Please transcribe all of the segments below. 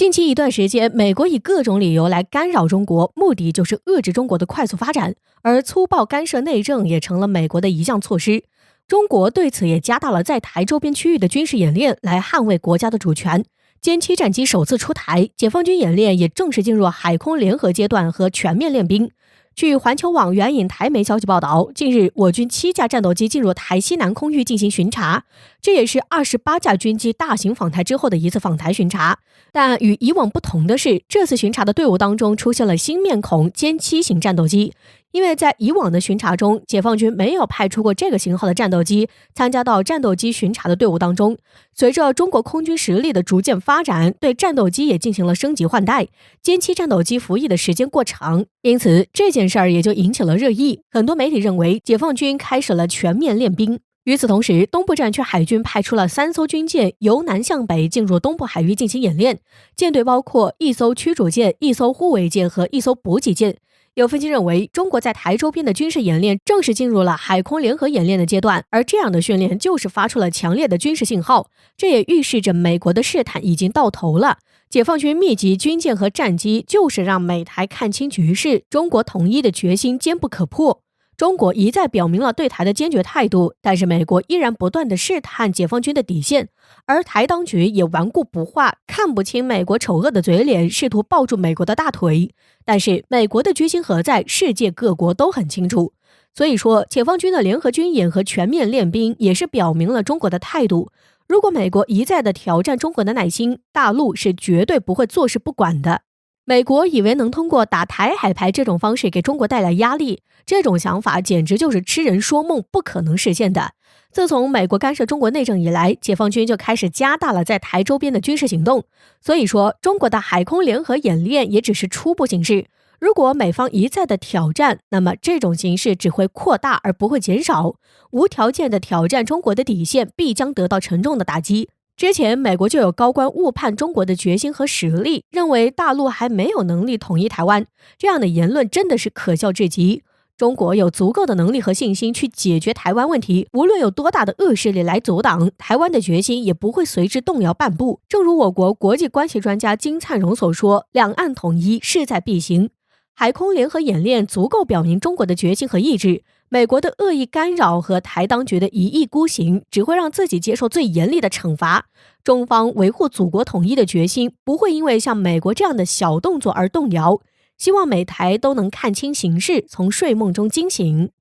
近期一段时间，美国以各种理由来干扰中国，目的就是遏制中国的快速发展，而粗暴干涉内政也成了美国的一项措施。中国对此也加大了在台周边区域的军事演练，来捍卫国家的主权。歼七战机首次出台，解放军演练也正式进入海空联合阶段和全面练兵。据环球网援引台媒消息报道，近日我军7架战斗机进入台西南空域进行巡查，这也是28架军机大型访台之后的一次访台巡查。但与以往不同的是，这次巡查的队伍当中出现了新面孔歼七型战斗机。因为在以往的巡查中，解放军没有派出过这个型号的战斗机参加到战斗机巡查的队伍当中。随着中国空军实力的逐渐发展，对战斗机也进行了升级换代，歼七战斗机服役的时间过长，因此这件事儿也就引起了热议。很多媒体认为，解放军开始了全面练兵。与此同时，东部战区海军派出了3艘军舰由南向北进入东部海域进行演练，舰队包括1艘驱逐舰、1艘护卫舰和1艘补给舰。有分析认为，中国在台周边的军事演练正式进入了海空联合演练的阶段，而这样的训练就是发出了强烈的军事信号，这也预示着美国的试探已经到头了。解放军密集军舰和战机，就是让美台看清局势，中国统一的决心坚不可破。中国一再表明了对台的坚决态度，但是美国依然不断地试探解放军的底线，而台当局也顽固不化，看不清美国丑恶的嘴脸，试图抱住美国的大腿。但是美国的居心何在，世界各国都很清楚。所以说，解放军的联合军演和全面练兵也是表明了中国的态度。如果美国一再的挑战中国的耐心，大陆是绝对不会坐视不管的。美国以为能通过打台海牌这种方式给中国带来压力，这种想法简直就是痴人说梦，不可能实现的。自从美国干涉中国内政以来，解放军就开始加大了在台周边的军事行动。所以说，中国的海空联合演练也只是初步形式。如果美方一再的挑战，那么这种形势只会扩大而不会减少。无条件的挑战中国的底线，必将得到沉重的打击。之前美国就有高官误判中国的决心和实力，认为大陆还没有能力统一台湾，这样的言论真的是可笑至极。中国有足够的能力和信心去解决台湾问题，无论有多大的恶势力来阻挡，台湾的决心也不会随之动摇半步。正如我国国际关系专家金灿荣所说，两岸统一势在必行。海空联合演练足够表明中国的决心和意志，美国的恶意干扰和台当局的一意孤行，只会让自己接受最严厉的惩罚。中方维护祖国统一的决心，不会因为像美国这样的小动作而动摇。希望美台都能看清形势，从睡梦中惊醒。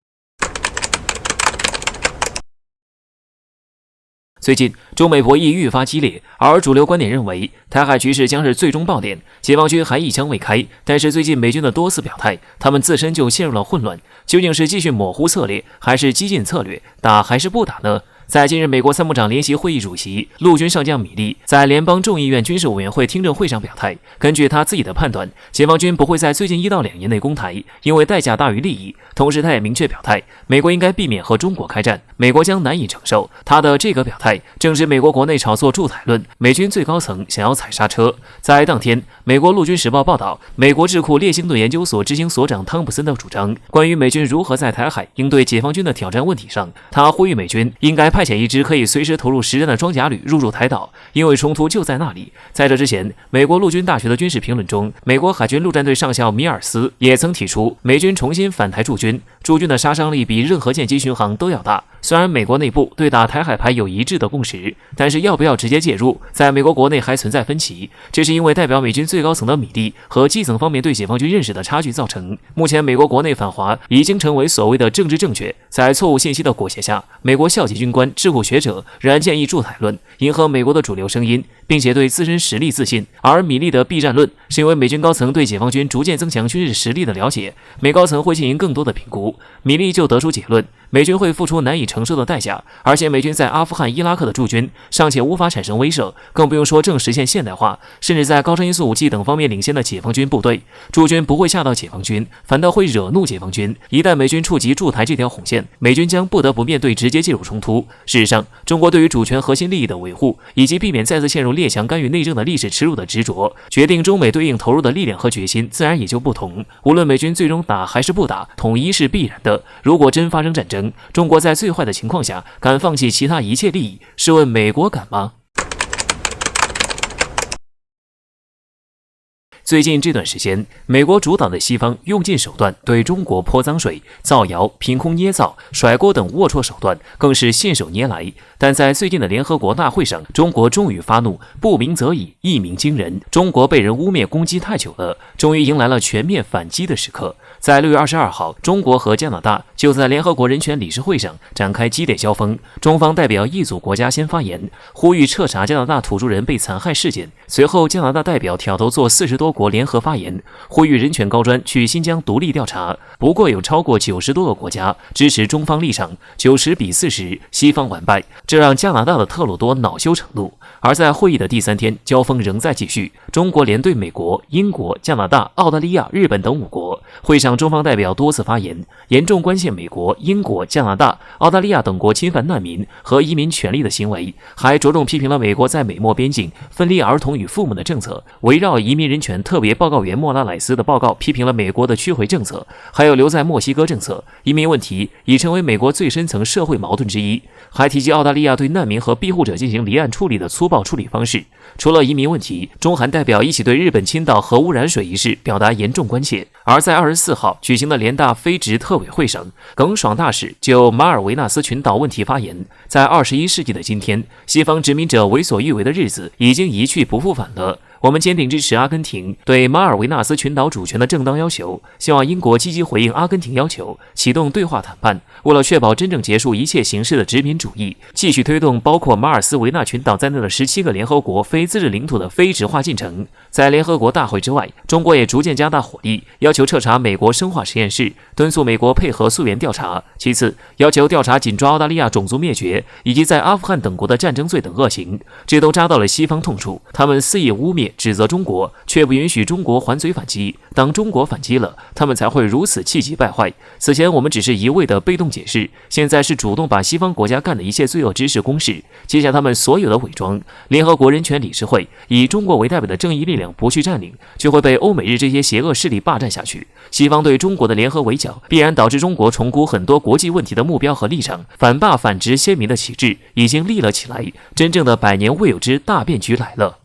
最近，中美博弈愈发激烈，而主流观点认为，台海局势将是最终爆点。解放军还一枪未开，但是最近美军的多次表态，他们自身就陷入了混乱。究竟是继续模糊策略，还是激进策略？打还是不打呢？在近日，美国参谋长联席会议主席陆军上将米利在联邦众议院军事委员会听证会上表态，根据他自己的判断，解放军不会在最近1到2年内攻台，因为代价大于利益。同时，他也明确表态，美国应该避免和中国开战，美国将难以承受。他的这个表态正是美国国内炒作驻台论，美军最高层想要踩刹车。在当天，美国陆军时报报道，美国智库列星顿研究所执行所长汤普森的主张，关于美军如何在台海应对解放军的挑战问题上，他呼吁美军应该派遣一支可以随时投入实战的装甲旅入驻台岛，因为冲突就在那里。在这之前，美国陆军大学的军事评论中，美国海军陆战队上校米尔斯也曾提出，美军重新返台驻军的杀伤力比任何舰机巡航都要大。虽然美国内部对打台海牌有一致的共识，但是要不要直接介入，在美国国内还存在分歧。这是因为代表美军最高层的米利和基层方面对解放军认识的差距造成。目前美国国内反华已经成为所谓的政治正确，在错误信息的裹挟下，美国校级军官、智库学者仍然建议驻台论，迎合美国的主流声音，并且对自身实力自信。而米利的避战论是因为美军高层对解放军逐渐增强军事实力的了解，美高层会进行更多的评估。米利就得出结论，美军会付出难以承受的代价，而且美军在阿富汗、伊拉克的驻军尚且无法产生威慑，更不用说正实现现代化，甚至在高超音速武器等方面领先的解放军部队。驻军不会吓到解放军，反倒会惹怒解放军。一旦美军触及驻台这条红线，美军将不得不面对直接介入冲突。事实上，中国对于主权核心利益的维护，以及避免再次陷入列强干预内政的历史耻辱的执着，决定中美对应投入的力量和决心，自然也就不同。无论美军最终打还是不打，统一是必然的。如果真发生战争，中国在最坏的情况下敢放弃其他一切利益，试问美国敢吗？最近这段时间，美国主导的西方用尽手段对中国泼脏水、造谣、凭空捏造、甩锅等龌龊手段，更是信手拈来。但在最近的联合国大会上，中国终于发怒，不鸣则已，一鸣惊人。中国被人污蔑攻击太久了，终于迎来了全面反击的时刻。在6月22号，中国和加拿大就在联合国人权理事会上展开激烈交锋。中方代表一组国家先发言，呼吁彻查加拿大土著人被残害事件。随后，加拿大代表挑头做40多国联合发言，呼吁人权高专去新疆独立调查。不过，有超过90多个国家支持中方立场，90比40，西方完败，这让加拿大的特鲁多恼羞成怒。而在会议的第3天，交锋仍在继续，中国连对美国、英国、加拿大、澳大利亚、日本等5国。会上，中方代表多次发言，严重关切美国、英国、加拿大、澳大利亚等国侵犯难民和移民权利的行为，还着重批评了美国在美墨边境分离儿童与父母的政策。围绕移民人权特别报告员莫拉莱斯的报告，批评了美国的驱回政策，还有留在墨西哥政策。移民问题已成为美国最深层社会矛盾之一。还提及澳大利亚对难民和庇护者进行离岸处理的粗暴处理方式。除了移民问题，中韩代表一起对日本倾倒核污染水一事表达严重关切。而在24号举行的联大非执特委会上，耿爽大使就马尔维纳斯群岛问题发言。在21世纪的今天，西方殖民者为所欲为的日子已经一去不复返了。我们坚定支持阿根廷对马尔维纳斯群岛主权的正当要求，希望英国积极回应阿根廷要求，启动对话谈判，为了确保真正结束一切形式的殖民主义，继续推动包括马尔斯维纳群岛在内的17个联合国非自治领土的非殖化进程。在联合国大会之外，中国也逐渐加大火力，要求彻查美国生化实验室，敦促美国配合溯源调查。其次，要求调查紧抓澳大利亚种族灭绝以及在阿富汗等国的战争罪等恶行，这都扎到了西方痛处。他们肆意污蔑指责中国，却不允许中国还嘴反击。当中国反击了，他们才会如此气急败坏。此前我们只是一味的被动解释，现在是主动把西方国家干的一切罪恶之事公示，接下他们所有的伪装。联合国人权理事会以中国为代表的正义力量不去占领，就会被欧美日这些邪恶势力霸占下去。西方对中国的联合围剿，必然导致中国重估很多国际问题的目标和立场，反霸反殖鲜明的旗帜已经立了起来，真正的100年未有之大变局来了。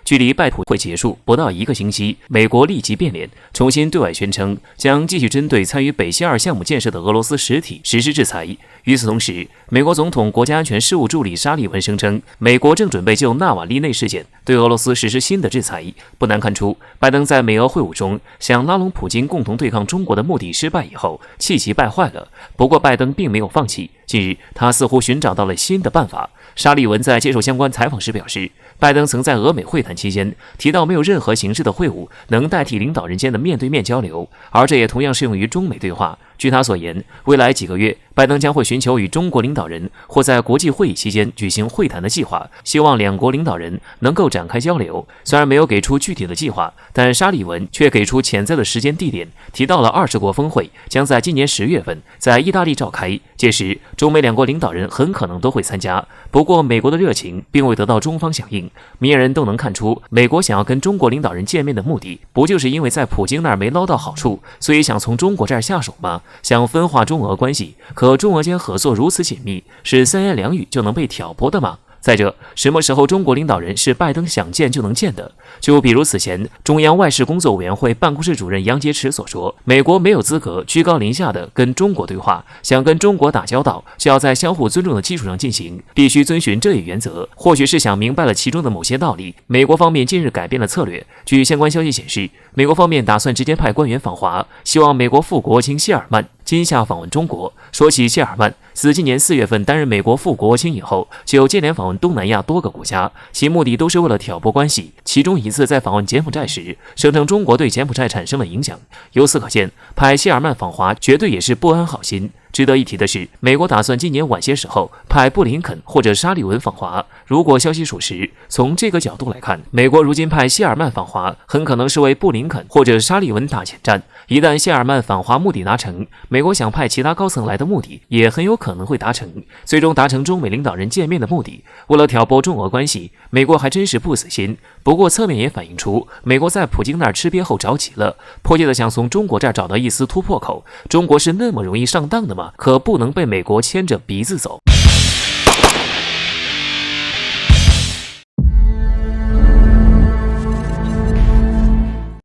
距离拜普会结束不到1个星期，美国立即变脸，重新对外宣称将继续针对参与北溪2项目建设的俄罗斯实体实施制裁。与此同时，美国总统国家安全事务助理沙利文声称，美国正准备就纳瓦利内事件对俄罗斯实施新的制裁。不难看出，拜登在美俄会晤中想拉拢普京共同对抗中国的目的失败以后，气急败坏了。不过，拜登并没有放弃，近日他似乎寻找到了新的办法。沙利文在接受相关采访时表示，拜登曾在俄美会谈期间提到，没有任何形式的会晤能代替领导人间的面对面交流，而这也同样适用于中美对话。据他所言，未来几个月，拜登将会寻求与中国领导人或在国际会议期间举行会谈的计划，希望两国领导人能够展开交流。虽然没有给出具体的计划，但沙利文却给出潜在的时间地点，提到了20国峰会将在今年10月份在意大利召开，届时中美两国领导人很可能都会参加。不过，美国的热情并未得到中方响应，明眼人都能看出，美国想要跟中国领导人见面的目的，不就是因为在普京那儿没捞到好处，所以想从中国这儿下手吗？想分化中俄关系，可中俄间合作如此紧密，是3言2语就能被挑拨的吗？再者，什么时候中国领导人是拜登想见就能见的？就比如此前中央外事工作委员会办公室主任杨洁篪所说，美国没有资格居高临下的跟中国对话，想跟中国打交道，是要在相互尊重的基础上进行，必须遵循这一原则。或许是想明白了其中的某些道理，美国方面近日改变了策略。据相关消息显示，美国方面打算直接派官员访华，希望美国副国务卿谢尔曼今夏访问中国。说起谢尔曼，自今年4月份担任美国副国务卿以后，就接连访问东南亚多个国家，其目的都是为了挑拨关系。其中一次在访问柬埔寨时，声称中国对柬埔寨产生了影响。由此可见，派谢尔曼访华绝对也是不安好心。值得一提的是，美国打算今年晚些时候派布林肯或者沙利文访华。如果消息属实，从这个角度来看，美国如今派谢尔曼访华，很可能是为布林肯或者沙利文打前站。一旦谢尔曼访华目的达成，美国想派其他高层来的目的也很有可能会达成，最终达成中美领导人见面的目的。为了挑拨中俄关系，美国还真是不死心。不过侧面也反映出，美国在普京那儿吃瘪后着急了，迫切的想从中国这儿找到一丝突破口。中国是那么容易上当的吗？可不能被美国牵着鼻子走。